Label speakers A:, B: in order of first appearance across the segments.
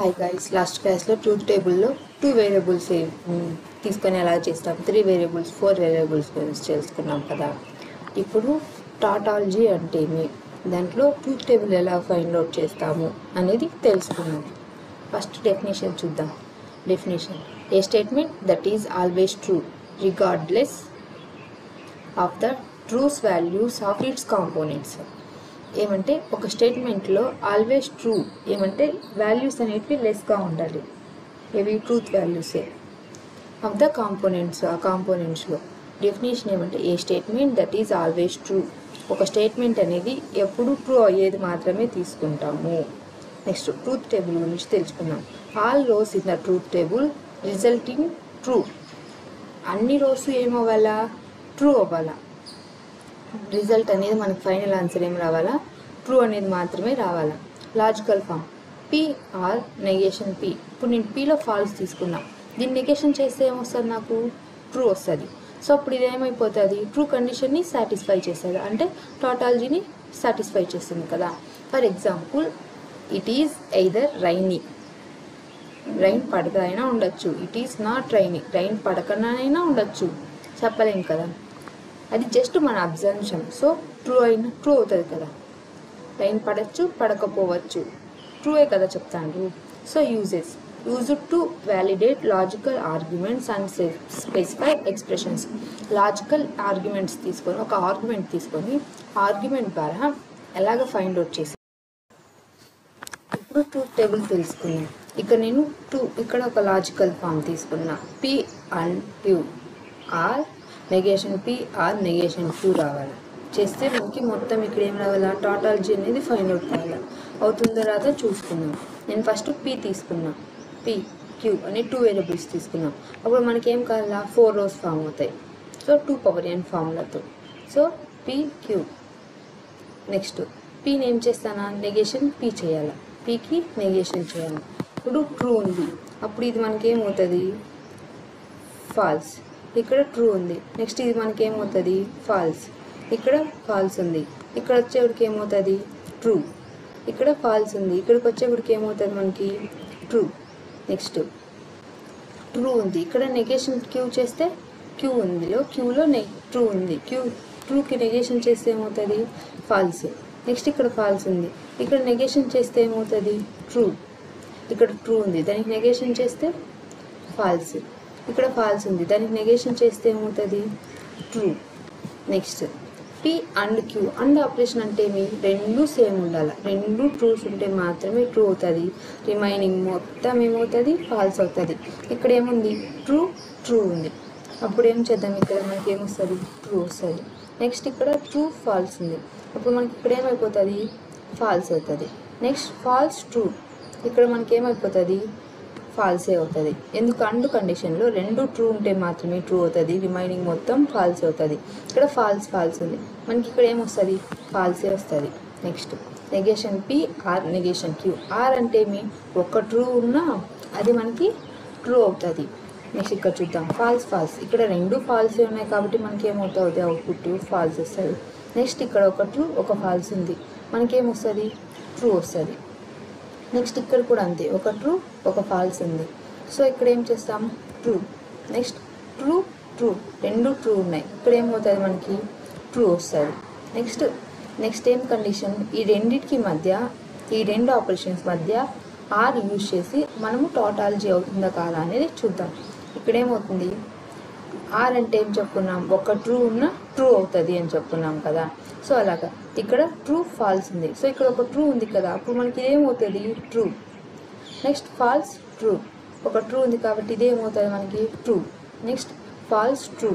A: Hi guys, last class lo truth table lo two variables తీసుకొని ఎలా చేస్తాం, 3 variables 4 variables గురించి తెలుసుకున్నాం కదా. ఇప్పుడు టాటాలజీ అంటే ఏమి, దాంట్లో ట్రూత్ టేబుల్ ఎలా ఫైండ్ అవుట్ చేస్తాము అనేది తెలుసుకున్నాం. ఫస్ట్ డెఫినేషన్ చూద్దాం. Definition: a statement that is always true regardless of the truths values of its components. ఏమంటే ఒక స్టేట్మెంట్లో ఆల్వేస్ ట్రూ ఏమంటే వాల్యూస్ అనేటివి లెస్గా ఉండాలి. ఇవి ట్రూత్ వాల్యూసే ఆఫ్ ద కాంపోనెంట్స్. ఆ కాంపోనెంట్స్లో డెఫినేషన్ ఏమంటే a statement that is always true. ఒక స్టేట్మెంట్ అనేది ఎప్పుడు ట్రూ అయ్యేది మాత్రమే తీసుకుంటాము. నెక్స్ట్ ట్రూత్ టేబుల్ గురించి తెలుసుకున్నాం. All rows in the truth table resulting true. అన్ని రోస్ ఏమవ్వాలా? ట్రూ అవ్వాలా. రిజల్ట్ అనేది మనకి ఫైనల్ ఆన్సర్ ఏం రావాలా? ట్రూ అనేది మాత్రమే రావాలా. Logical form P or negation P. ఇప్పుడు నేను పిలో ఫాల్స్ తీసుకున్నా, దీన్ని నెగేషన్ చేస్తే ఏమొస్తుంది? నాకు ట్రూ వస్తుంది. సో అప్పుడు ఇది ఏమైపోతుంది? ట్రూ కండిషన్ని సాటిస్ఫై చేస్తుంది, అంటే టాటాలజీని సాటిస్ఫై చేస్తుంది కదా. For example, it is either rainy. Rain పడకైనా ఉండొచ్చు. It is not rainy. Rain పడకనైనా ఉండొచ్చు, చెప్పలేం కదా. అది జస్ట్ మన అబ్జర్వేషన్. సో ట్రూ అయినా ట్రూ అవుతుంది కదా. రైన్ పడవచ్చు, పడకపోవచ్చు, ట్రూయే కదా చెప్తాను. So uses: use to validate logical arguments and specify expressions. Logical arguments తీసుకొని, ఒక ఆర్గ్యుమెంట్ తీసుకొని ఆర్గ్యుమెంట్ ద్వారా ఎలాగ ఫైండ్ అవుట్ చేసి. ఇప్పుడు ట్రూత్ టేబుల్ తెలుసుకున్నాం. ఇక్కడ ఒక లాజికల్ ఫామ్ తీసుకున్నా. P and Q or negation P or negation Q రావాలి. చేస్తే మనకి మొత్తం ఇక్కడ ఏం రావాలా? టాటాలజీ అనేది ఫైండ్ అవుట్ కావాలా. అవుతుందో రాదో చూసుకుందాం. నేను ఫస్ట్ పి తీసుకున్నా, పి క్యూ అనే 2 వేరియబుల్స్ తీసుకున్నాం. అప్పుడు మనకి ఏం కావాలా? 4 రోస్ ఫామ్ అవుతాయి. సో 2n ఫార్ములాతో. So P Q. నెక్స్ట్ పిని ఏం చేస్తానా? నెగేషన్ పి చేయాలి. పికి నెగేషన్ చేయాలి. ఇప్పుడు ట్రూ ఉంది, అప్పుడు ఇది మనకి ఏమవుతుంది? ఫాల్స్. ఇక్కడ ట్రూ ఉంది. నెక్స్ట్ ఇది మనకి ఏమవుతుంది? ఫాల్స్. ఇక్కడ ఫాల్స్ ఉంది. ఇక్కడ వచ్చేవాడికి ఏమవుతుంది? ట్రూ. ఇక్కడ ఫాల్స్ ఉంది. ఇక్కడికి వచ్చేవాడికి ఏమవుతుంది? మనకి ట్రూ. నెక్స్ట్ ట్రూ ఉంది. ఇక్కడ నెగేషన్ క్యూ చేస్తే క్యూ ఉందిలో క్యూలో ట్రూ ఉంది. ట్రూకి నెగేషన్ చేస్తే ఏమవుతుంది? ఫాల్స్. నెక్స్ట్ ఇక్కడ ఫాల్స్ ఉంది. ఇక్కడ నెగేషన్ చేస్తే ఏమవుతుంది? ట్రూ. ఇక్కడ ట్రూ ఉంది, దానికి నెగేషన్ చేస్తే ఫాల్స్. ఇక్కడ ఫాల్స్ ఉంది, దానికి నెగేషన్ చేస్తే ఏమవుతుంది? True. Next P and Q. And operation అంటే ఏమి? రెండు సేమ్ ఉండాలి. రెండు ట్రూస్ ఉంటే మాత్రమే ట్రూ అవుతుంది. రిమైనింగ్ మొత్తం ఏమవుతుంది? ఫాల్స్ అవుతుంది. ఇక్కడ ఏముంది? ట్రూ ఉంది. అప్పుడు ఏం చేద్దాం? ఇక్కడ మనకి ఏమొస్తుంది? ట్రూ వస్తుంది. నెక్స్ట్ ఇక్కడ ట్రూ ఫాల్స్ ఉంది. అప్పుడు మనకి ఇక్కడ ఏమైపోతుంది? ఫాల్స్ అవుతుంది. Next false true. ఇక్కడ మనకి ఏమైపోతుంది? ఫాల్సే అవుతుంది. ఎందుకు? అండ్ కండిషన్లో రెండు ట్రూ ఉంటే మాత్రమే ట్రూ అవుతుంది. రిమైనింగ్ మొత్తం ఫాల్స్ అవుతుంది. ఇక్కడ ఫాల్స్ ఉంది, మనకి ఇక్కడ ఏమొస్తుంది? ఫాల్సే వస్తుంది. Next negation P or negation Q. Or అంటే ఏమి? ఒక ట్రూ ఉన్నా అది మనకి ట్రూ అవుతుంది. నెక్స్ట్ ఇక్కడ చూద్దాం. ఫాల్స్. ఇక్కడ రెండు ఫాల్సే ఉన్నాయి కాబట్టి మనకి ఏమవుతుంది? అవుట్పుట్ ఫాల్స్ వస్తుంది. నెక్స్ట్ ఇక్కడ ఒక ట్రూ ఒక ఫాల్స్ ఉంది, మనకి ఏమొస్తుంది? ట్రూ వస్తుంది. నెక్స్ట్ ఇక్కడ కూడా అంతే, ఒక ట్రూ ఒక ఫాల్స్ ఉంది. సో ఇక్కడ ఏం చేస్తాం? ట్రూ. నెక్స్ట్ ట్రూ రెండు ట్రూ ఉన్నాయి, ఇక్కడ ఏమవుతుంది? మనకి ట్రూ వస్తుంది. నెక్స్ట్ ఏం కండిషన్? ఈ రెండింటికి మధ్య, ఈ రెండు ఆపరేషన్స్ మధ్య ఆర్ యూజ్ చేసి మనము టాటాలజీ అవుతుందా కాదా అనేది చూద్దాం. ఇక్కడ ఏమవుతుంది? ఆర్ అంటే ఏం చెప్పుకున్నాం? ఒక ట్రూ ఉన్న ట్రూ అవుతుంది అని చెప్పుకున్నాం కదా. సో అలాగా ఇక్కడ ట్రూ ఫాల్స్ ఉంది. సో ఇక్కడ ఒక ట్రూ ఉంది కదా, అప్పుడు మనకి ఇదేమవుతుంది? ట్రూ. Next false true. ఒక ట్రూ ఉంది కాబట్టి ఇదేమవుతుంది? మనకి ట్రూ. Next false true.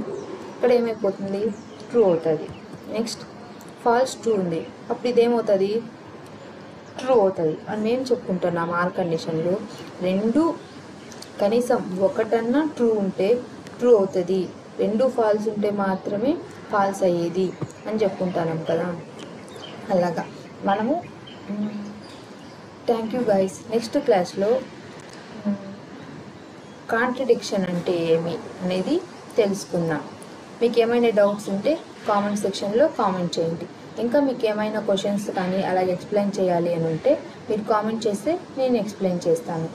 A: ఇక్కడ ఏమైపోతుంది? ట్రూ అవుతుంది. నెక్స్ట్ ఫాల్స్ ట్రూ ఉంది, అప్పుడు ఇదేమవుతుంది? ట్రూ అవుతుంది అని మేము చెప్పుకుంటున్నాం. ఆర్ కండిషన్లో రెండు కనీసం ఒకటన్నా ట్రూ ఉంటే ట్రూ అవుతుంది, రెండు ఫాల్స్ ఉంటే మాత్రమే ఫాల్స్ అయ్యేది అని చెప్పుకుంటున్నాం కదా. అలాగా మనము థ్యాంక్ యూ గైస్. నెక్స్ట్ క్లాస్లో కాంట్రడిక్షన్ అంటే ఏమి అనేది తెలుసుకుందాం. మీకు ఏమైనా డౌట్స్ ఉంటే కామెంట్ సెక్షన్లో కామెంట్ చేయండి. ఇంకా మీకు ఏమైనా క్వశ్చన్స్ కానీ అలాగే ఎక్స్ప్లెయిన్ చేయాలి అని ఉంటే మీరు కామెంట్ చేస్తే నేను ఎక్స్ప్లెయిన్ చేస్తాను.